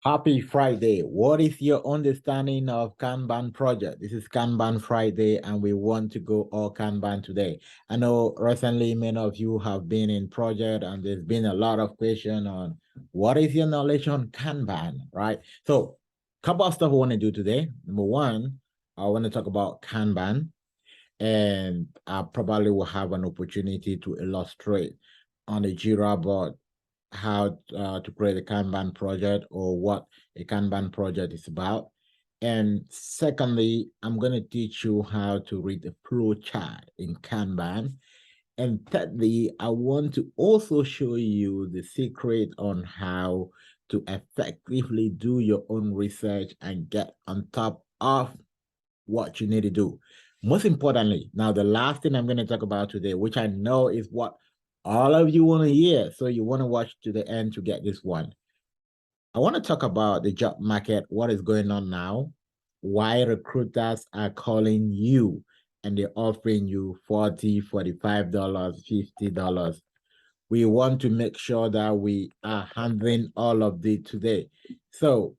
Happy Friday. What is your understanding of Kanban project? This is Kanban Friday, and we want to go all Kanban today. I know recently many of you have been in project, and there's been a lot of question on what is your knowledge on Kanban, right? So, a couple of stuff I want to do today. Number one, I want to talk about Kanban, and I probably will have an opportunity to illustrate on a Jira board how to create a Kanban project or what a Kanban project is about. And secondly, I'm going to teach you how to read the flow chart in Kanban. And thirdly, I want to also show you the secret on how to effectively do your own research and get on top of what you need to do. Most importantly, now the last thing I'm going to talk about today, which I know is what all of you want to hear, so you want to watch to the end to get this one. I want to talk about the job market, what is going on now, why recruiters are calling you and they're offering you $40, $45, $50. We want to make sure that we are handling all of this today. So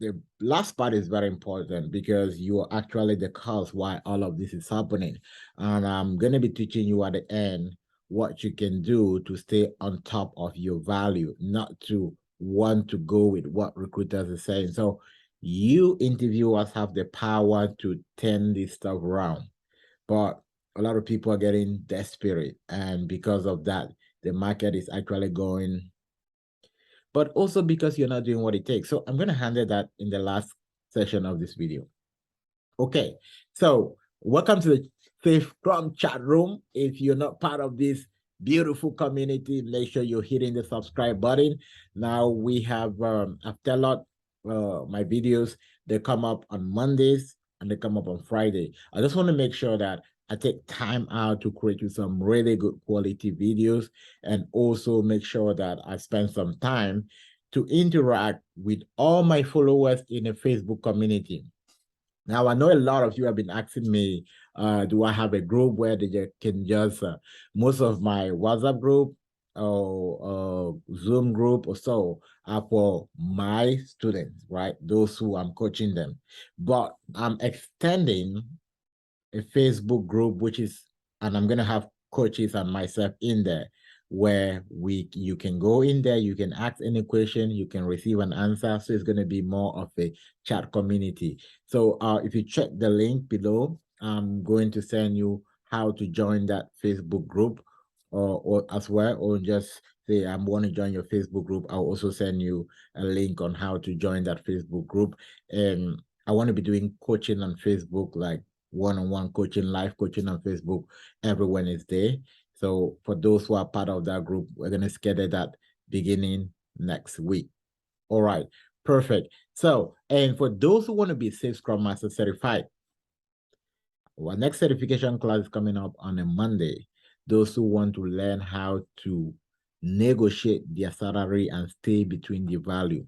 the last part is very important because you are actually the cause why all of this is happening. And I'm going to be teaching you at the end what you can do to stay on top of your value, not to want to go with what recruiters are saying. So you interviewers have the power to turn this stuff around. But a lot of people are getting desperate. And because of that, the market is actually going, but also because you're not doing what it takes. So I'm going to handle that in the last session of this video. Okay, so welcome to the Safe Scrum chat room. If you're not part of this beautiful community, make sure you're hitting the subscribe button. Now we have, after a lot, my videos, they come up on Mondays and they come up on Friday. I just want to make sure that I take time out to create you some really good quality videos and also make sure that I spend some time to interact with all my followers in the Facebook community. Now, I know a lot of you have been asking me, do I have a group where they can just, most of my WhatsApp group or Zoom group or so are for my students, right? Those who I'm coaching them. But I'm extending a Facebook group, which is, and I'm going to have coaches and myself in there where you can go in there, you can ask any question, you can receive an answer. So it's going to be more of a chat community. So if you check the link below, I'm going to send you how to join that Facebook group or as well, or just say I want to join your Facebook group. I'll also send you a link on how to join that Facebook group. And I want to be doing coaching on Facebook, like one-on-one coaching, live coaching on Facebook every Wednesday. So for those who are part of that group, we're going to schedule that beginning next week. All right, perfect. So, and for those who want to be Safe Scrum Master certified, our next certification class is coming up on a Monday. Those who want to learn how to negotiate their salary and stay between the value,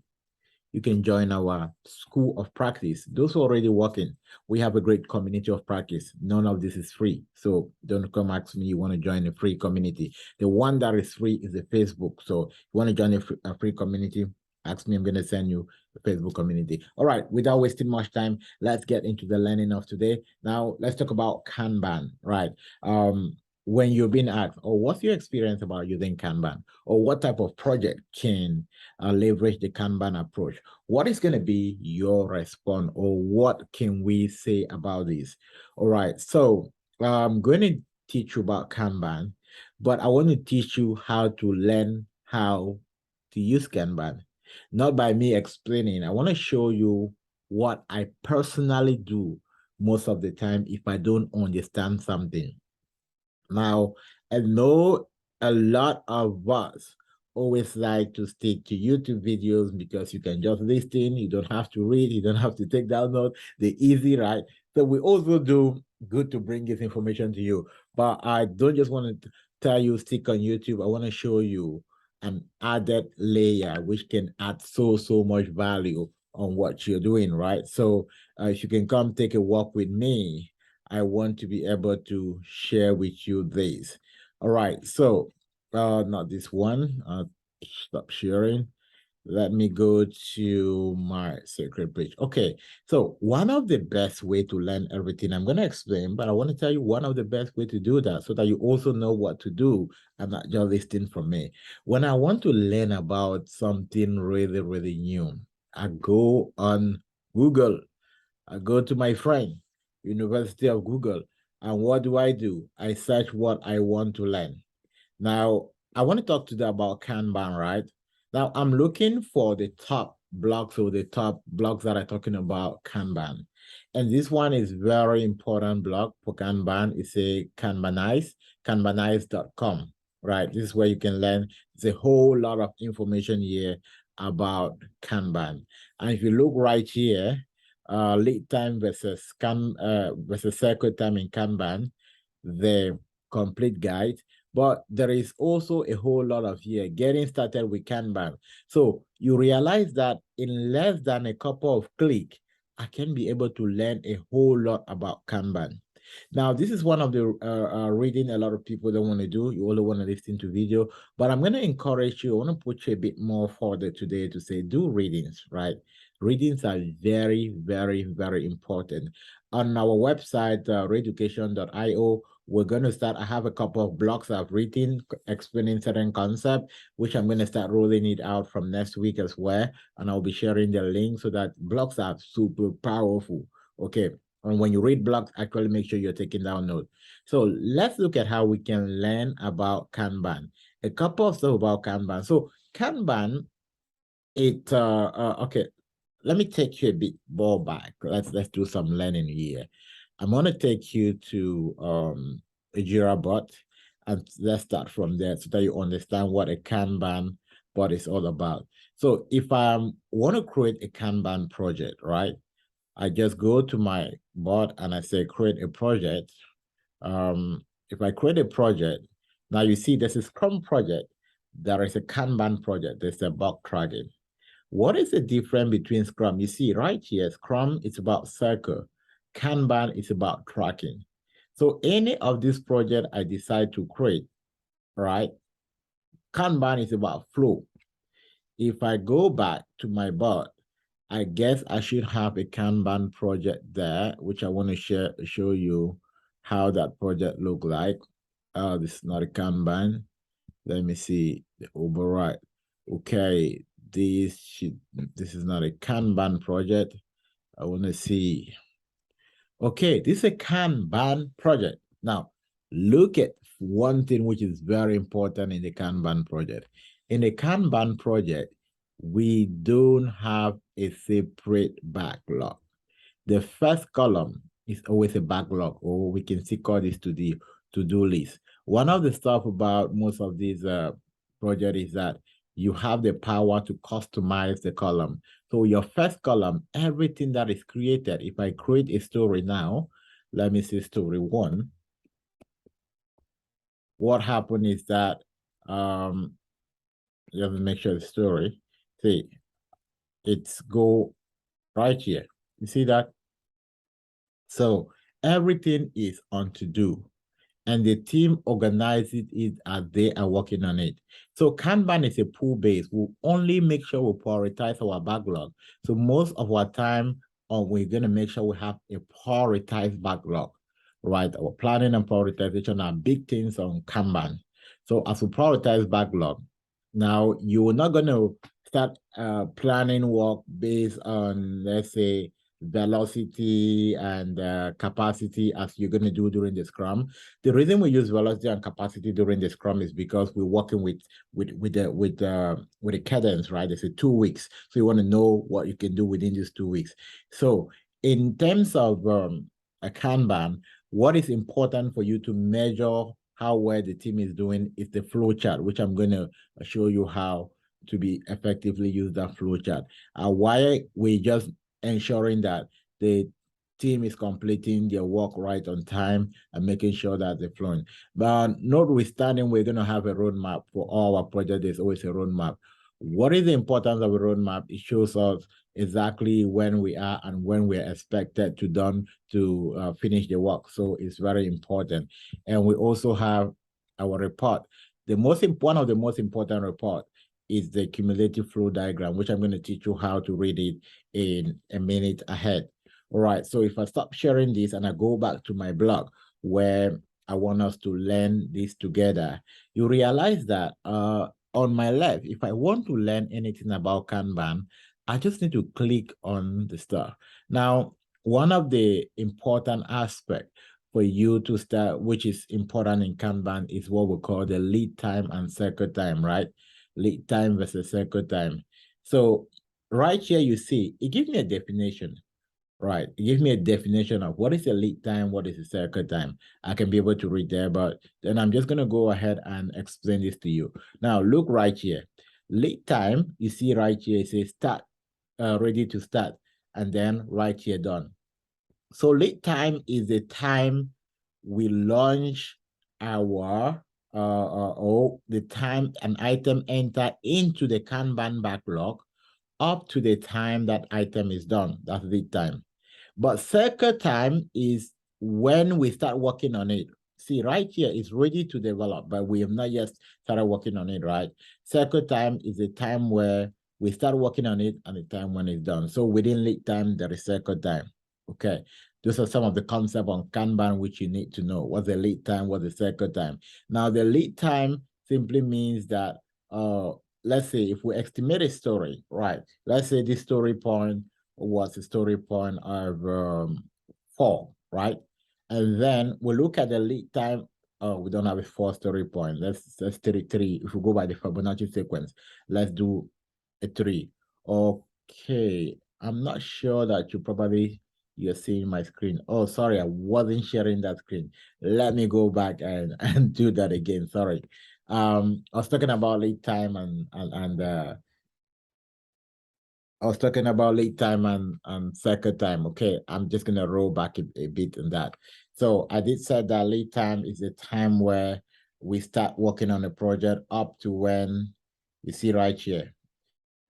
you can join our school of practice. Those who are already working, we have a great community of practice. None of this is free. So don't come ask me, you want to join a free community. The one that is free is the Facebook. So if you want to join a free community, ask me, I'm going to send you the Facebook community. All right, without wasting much time, let's get into the learning of today. Now, let's talk about Kanban, right? When you're being asked, oh, what's your experience about using Kanban? Or what type of project can leverage the Kanban approach? What is going to be your response, or what can we say about this? All right, so I'm going to teach you about Kanban, but I want to teach you how to learn how to use Kanban. Not by me explaining. I want to show you what I personally do most of the time if I don't understand something. Now, I know a lot of us always like to stick to YouTube videos because you can just listen, you don't have to read, you don't have to take down notes, they're easy, right? So we also do good to bring this information to you. But I don't just want to tell you stick on YouTube. I want to show you an added layer which can add so much value on what you're doing, right? So if you can come take a walk with me, I want to be able to share with you this. All right, so not this one. Stop sharing. Let me go to my secret page. Okay, so one of the best way to learn everything, I'm going to explain, but I want to tell you one of the best way to do that so that you also know what to do and not just listening from me. When I want to learn about something really, really new, I go on Google. I go to my friend, University of Google, and what do? I search what I want to learn. Now, I want to talk to you about Kanban, right? Now, I'm looking for the top blocks or the top blocks that are talking about Kanban. And this one is very important block for Kanban. It's a kanbanize.com, right? This is where you can learn. There's a whole lot of information here about Kanban. And if you look right here, lead time versus cycle time in Kanban, the complete guide. But there is also a whole lot of here getting started with Kanban. So you realize that in less than a couple of clicks, I can be able to learn a whole lot about Kanban. Now, this is one of the reading a lot of people don't want to do. You only want to listen to video, but I'm going to encourage you. I want to put you a bit more further today to say do readings, right? Readings are very, very, very important. On our website, reeducation.io, we're going to start. I have a couple of blogs I've written explaining certain concepts, which I'm going to start rolling it out from next week as well. And I'll be sharing the link so that blogs are super powerful. Okay. And when you read blogs, actually make sure you're taking down notes. So let's look at how we can learn about Kanban. A couple of stuff about Kanban. So Kanban, okay, let me take you a bit more back. Let's do some learning here. I'm gonna take you to a Jira bot, and let's start from there so that you understand what a Kanban bot is all about. So if I want to create a Kanban project, right? I just go to my board and I say create a project. If I create a project, now you see there's a Scrum project, there is a Kanban project, there's a bug tracking. What is the difference between Scrum? You see right here, Scrum is about circle, Kanban is about tracking. So any of this project I decide to create, right? Kanban is about flow. If I go back to my board, I guess I should have a Kanban project there, which I want to show you how that project look like. This is not a Kanban. Let me see the override. Okay, this is not a Kanban project. I want to see. Okay, this is a Kanban project. Now, look at one thing which is very important in the Kanban project. In the Kanban project, we don't have a separate backlog. The first column is always a backlog, or we can call this to the to-do list. One of the stuff about most of these projects is that you have the power to customize the column. So your first column, everything that is created, if I create a story now, let me see story one. What happened is that you have to make sure the story, see, it's go right here. You see that? So everything is on to do, and the team organizes it as they are working on it. So Kanban is a pull base. We'll only make sure we prioritize our backlog. So most of our time, we're going to make sure we have a prioritized backlog, right? Our planning and prioritization are big things on Kanban. So as we prioritize backlog, now you're not going to start planning work based on, let's say, velocity and capacity as you're going to do during the Scrum. The reason we use velocity and capacity during the Scrum is because we're working with the cadence, right? It's a 2 weeks, so you want to know what you can do within these 2 weeks. So in terms of a Kanban, what is important for you to measure how well the team is doing is the flow chart, which I'm going to show you how to be effectively use that flow chart. Why we just ensuring that the team is completing their work right on time and making sure that they're flowing. But notwithstanding, we're going to have a roadmap for all our projects. There's always a roadmap. What is the importance of a roadmap? It shows us exactly when we are and when we're expected to finish the work. So it's very important. And we also have our report. One of the most important report is the cumulative flow diagram, which I'm going to teach you how to read it in a minute ahead. All right, so if I stop sharing this and I go back to my blog where I want us to learn this together, you realize that on my left, if I want to learn anything about Kanban, I just need to click on the star. Now, one of the important aspects for you to start, which is important in Kanban, is what we call the lead time and cycle time, right? Lead time versus cycle time. So right here, you see, it gives me a definition, right? It gives me a definition of what is a lead time, what is a cycle time. I can be able to read there, but then I'm just going to go ahead and explain this to you. Now, look right here. Lead time, you see right here, it says start, ready to start, and then right here, done. So lead time is the time we launch our or the time an item enter into the Kanban backlog up to the time that item is done. That's lead time. But cycle time is when we start working on it. See, right here, it's ready to develop, but we have not yet started working on it, right? Cycle time is the time where we start working on it and the time when it's done. So within lead time, there is cycle time. Okay. Those are some of the concepts on Kanban which you need to know. What's the lead time? What's the cycle time? Now, the lead time simply means that, let's say if we estimate a story, right? Let's say this story point was a story point of 4, right? And then we look at the lead time. Oh, we don't have a 4 story point. Let's take 3. If we go by the Fibonacci sequence, let's do a 3. Okay, I'm not sure that you're seeing my screen. Oh, sorry, I wasn't sharing that screen. Let me go back and do that again. Sorry. I was talking about lead time and I was talking about lead time and cycle time. Okay, I'm just gonna roll back a bit on that. So I did say that lead time is the time where we start working on a project up to when you see right here.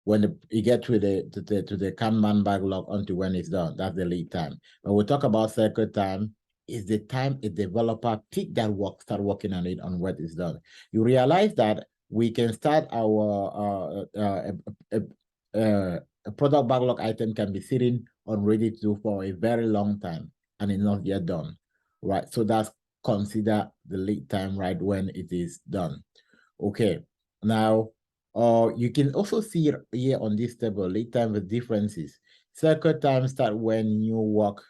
When you get to the Kanban backlog until when it's done, that's the lead time. When we talk about cycle time, is the time a developer pick that work, start working on it on what is done. You realize that we can start our a product backlog item can be sitting on ready to do for a very long time and it's not yet done, right? So that's consider the lead time right when it is done. Okay, now you can also see here on this table lead time with differences. Cycle time start when new work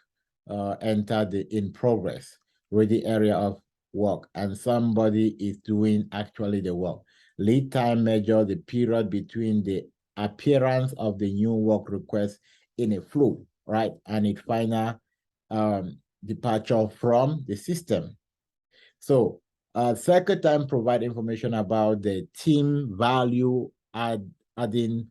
enter the in progress, ready area of work, and somebody is doing actually the work. Lead time measure the period between the appearance of the new work request in a flow, right? And its final departure from the system. So cycle time provide information about the team value adding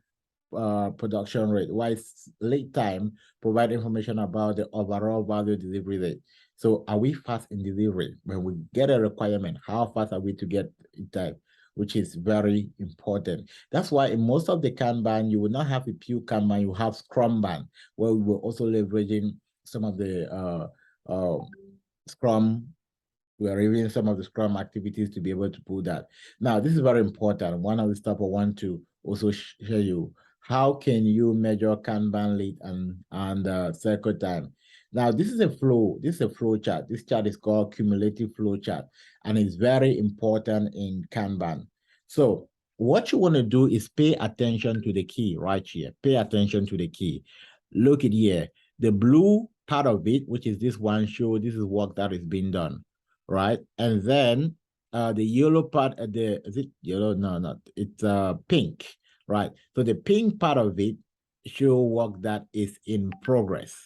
production rate, while lead time provide information about the overall value delivery rate. So are we fast in delivery? When we get a requirement, how fast are we to get it done? Which is very important. That's why in most of the Kanban, you will not have a pure Kanban, you have Scrumban, where we will also leveraging some of the Scrum. We are reviewing some of the Scrum activities to be able to pull that. Now, this is very important. One of the stuff I want to also share you. How can you measure Kanban lead and cycle time? Now, this is a flow. This is a flow chart. This chart is called cumulative flow chart, and it's very important in Kanban. So what you want to do is pay attention to the key right here. Pay attention to the key. Look at here. The blue part of it, which is this one, show this is work that is being done, right? And then the yellow part, is it yellow? No, not it's pink, right? So the pink part of it show work that is in progress,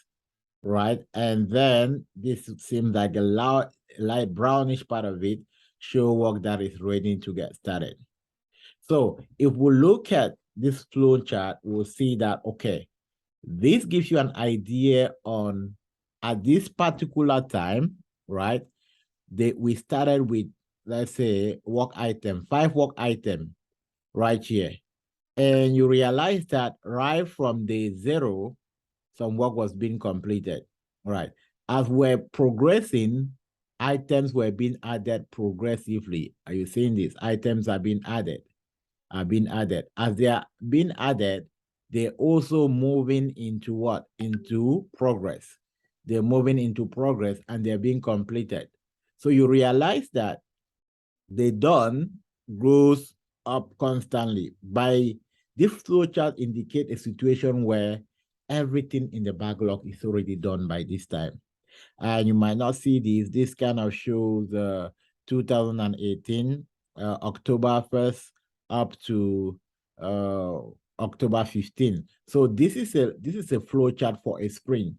right? And then this seems like a light brownish part of it show work that is ready to get started. So if we look at this flow chart, we'll see that, okay, this gives you an idea on at this particular time, right? We started with, let's say, work item, 5 work item right here. And you realize that right from day 0, some work was being completed, right? As we're progressing, items were being added progressively. Are you seeing this? Items are being added. are being added. As they are being added, they're also moving into what? Into progress. They're moving into progress and they're being completed. So you realize that the done grows up constantly. By this flowchart indicate a situation where everything in the backlog is already done by this time. And you might not see this. This kind of shows 2018, October 1st up to October 15. So this is a flow chart for a sprint.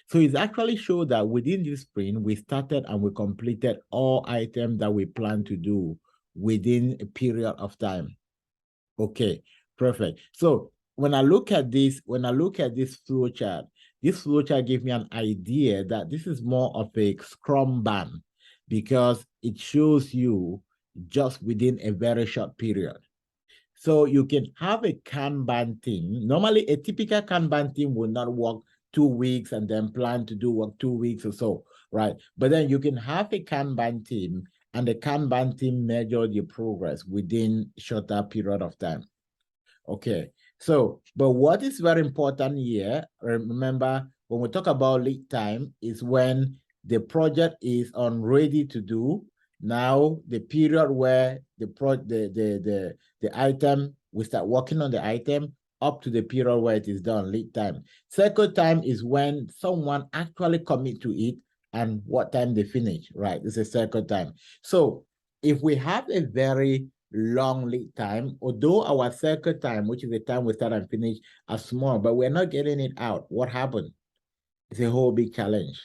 So it's actually show that within this sprint, we started and we completed all items that we plan to do within a period of time. Okay, perfect. So when I look at this flow chart, this flow chart gives me an idea that this is more of a Scrum ban because it shows you just within a very short period. So you can have a Kanban team. Normally, a typical Kanban team will not work 2 weeks and then plan to do work 2 weeks or so, right? But then you can have a Kanban team and the Kanban team measure the progress within shorter period of time. Okay, so, but what is very important here, remember, when we talk about lead time, is when the project is on ready to do. Now, the period where the item, we start working on the item up to the period where it is done, lead time. Cycle time is when someone actually commit to it and what time they finish, right? This is cycle time. So if we have a very long lead time, although our cycle time, which is the time we start and finish, are small, but we're not getting it out. What happened? It's a whole big challenge,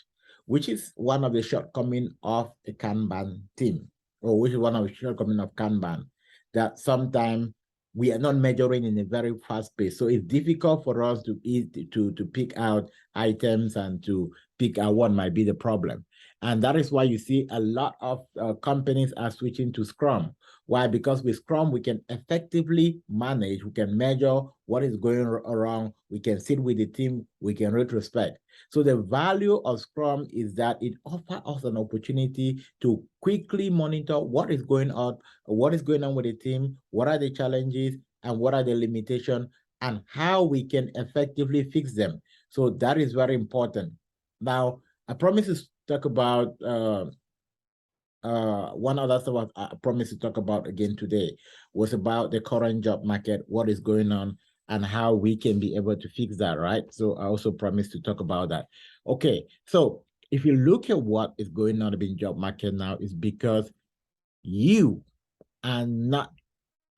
which is one of the shortcomings of a Kanban team, or which is one of the shortcomings of Kanban, that sometimes we are not measuring in a very fast pace. So it's difficult for us to pick out items and to pick out what might be the problem. And that is why you see a lot of companies are switching to Scrum. Why? Because with Scrum, we can effectively manage, we can measure what is going around, we can sit with the team, we can retrospect. So the value of Scrum is that it offers us an opportunity to quickly monitor what is going on with the team, what are the challenges, and what are the limitations, and how we can effectively fix them. So that is very important. Now, I promise to talk about one other stuff I promised to talk about again today was about the current job market, what is going on, and how we can be able to fix that, right? So I also promised to talk about that. Okay, so if you look at what is going on in job market now, is because you are not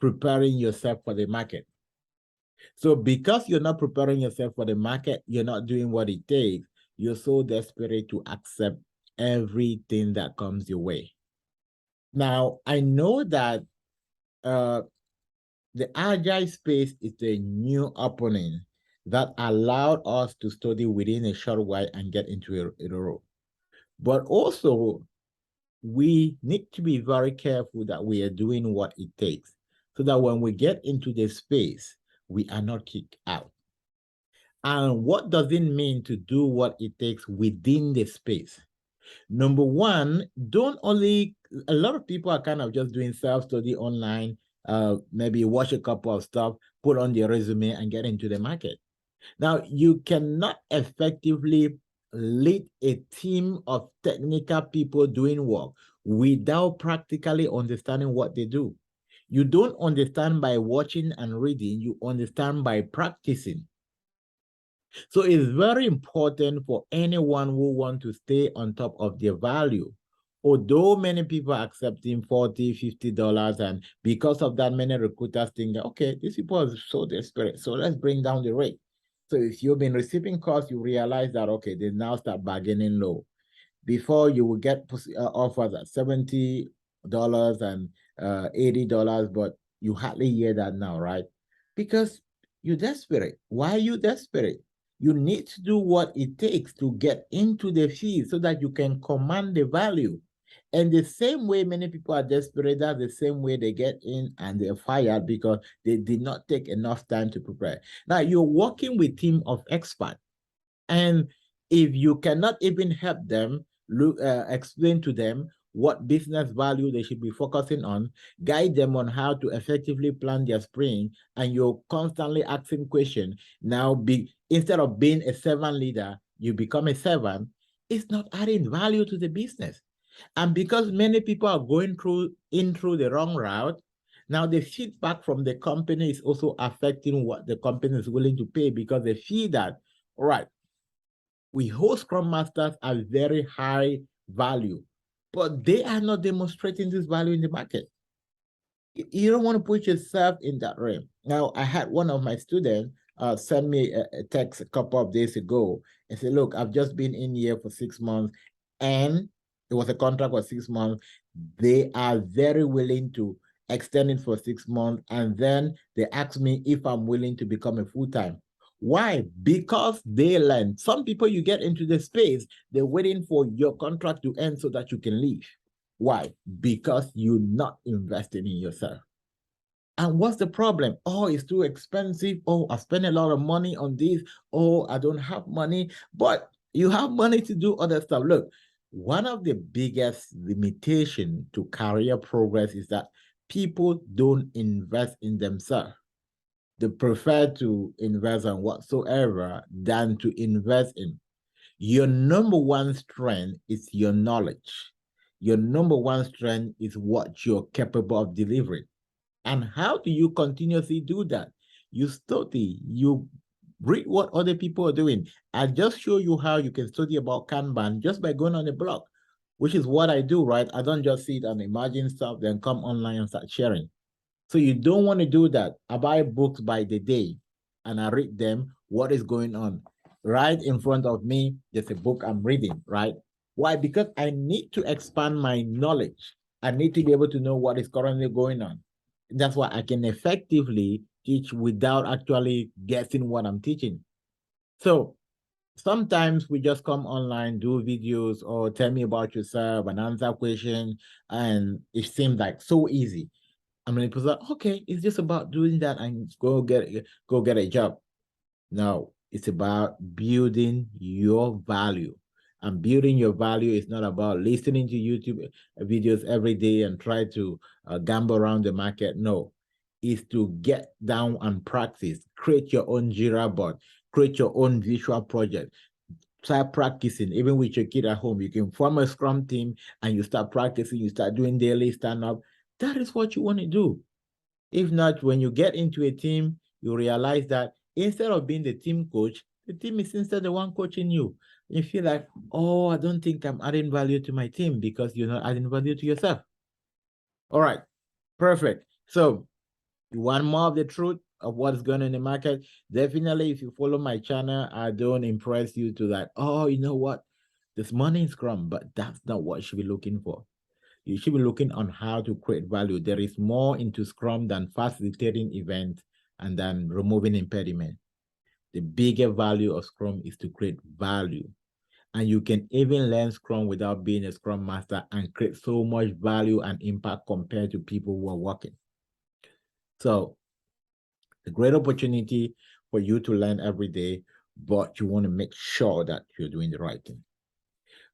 preparing yourself for the market. So because you're not preparing yourself for the market, you're not doing what it takes, you're so desperate to accept everything that comes your way. Now, I know that the Agile space is a new opening that allowed us to study within a short while and get into a role. But also, we need to be very careful that we are doing what it takes so that when we get into the space, we are not kicked out. And what does it mean to do what it takes within the space? Number one, a lot of people are kind of just doing self-study online, maybe watch a couple of stuff, put on their resume and get into the market. Now, you cannot effectively lead a team of technical people doing work without practically understanding what they do. You don't understand by watching and reading, you understand by practicing. So it's very important for anyone who wants to stay on top of their value. Although many people are accepting $40, $50, and because of that, many recruiters think, okay, these people are so desperate, so let's bring down the rate. So if you've been receiving calls, you realize that, okay, they now start bargaining low. Before you will get offers at $70 and $80, but you hardly hear that now, right? Because you're desperate. Why are you desperate? You need to do what it takes to get into the field so that you can command the value. And the same way many people are desperate, that's the same way they get in and they're fired because they did not take enough time to prepare. Now, you're working with a team of experts. And if you cannot even help them, explain to them what business value they should be focusing on, guide them on how to effectively plan their sprint, and you're constantly asking questions. Now, instead of being a servant leader, you become a servant. It's not adding value to the business. And because many people are going through the wrong route, now the feedback from the company is also affecting what the company is willing to pay, because they feel that, all right, we hold Scrum Masters at very high value, but they are not demonstrating this value in the market. You don't want to put yourself in that realm. Now, I had one of my students send me a text a couple of days ago and say, look, I've just been in here for 6 months, and it was a contract for 6 months. They are very willing to extend it for 6 months. And then they asked me if I'm willing to become a full-time. Why? Because they learn. Some people, you get into the space, they're waiting for your contract to end so that you can leave. Why? Because you're not investing in yourself. And what's the problem? Oh, it's too expensive. Oh, I spend a lot of money on this. Oh, I don't have money. But you have money to do other stuff. Look, one of the biggest limitations to career progress is that people don't invest in themselves. They prefer to invest on whatsoever than to invest in. Your number one strength is your knowledge. Your number one strength is what you're capable of delivering. And how do you continuously do that? You study, you read what other people are doing. I just show you how you can study about Kanban just by going on a blog, which is what I do, right? I don't just sit and imagine stuff, then come online and start sharing. So you don't want to do that. I buy books by the day and I read them, what is going on. Right in front of me, there's a book I'm reading, right? Why? Because I need to expand my knowledge. I need to be able to know what is currently going on. That's why I can effectively teach without actually guessing what I'm teaching. So sometimes we just come online, do videos, or tell me about yourself and answer questions, and it seems like so easy. I mean, people say, okay, it's just about doing that and go get a job. No, it's about building your value. And building your value is not about listening to YouTube videos every day and try to gamble around the market. No, it's to get down and practice. Create your own Jira board. Create your own visual project. Start practicing, even with your kid at home. You can form a Scrum team and you start practicing. You start doing daily stand-up. That is what you want to do. If not, when you get into a team, you realize that instead of being the team coach, the team is instead the one coaching you. You feel like, oh, I don't think I'm adding value to my team because you're not adding value to yourself. All right, perfect. So you want more of the truth of what's going on in the market? Definitely, if you follow my channel, I don't impress you to that. Oh, you know what? There's money in Scrum, but that's not what you should be looking for. You should be looking on how to create value. There is more into Scrum than facilitating events and then removing impediment. The bigger value of Scrum is to create value. And you can even learn Scrum without being a Scrum Master and create so much value and impact compared to people who are working. So, a great opportunity for you to learn every day, but you want to make sure that you're doing the right thing.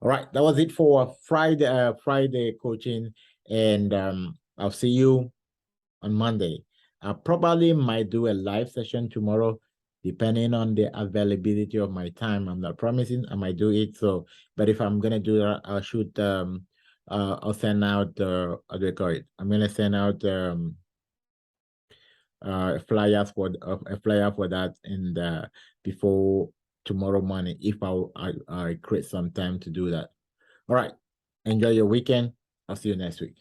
All right, that was it for Friday coaching, and I'll see you on Monday. I probably might do a live session tomorrow, depending on the availability of my time. I'm not promising I might do it. So, but if I'm gonna do that, I'll shoot. I'll send out. How do I call it? I'm gonna send out flyers for a flyer for that, and before tomorrow morning, if I create some time to do that. All right. Enjoy your weekend. I'll see you next week.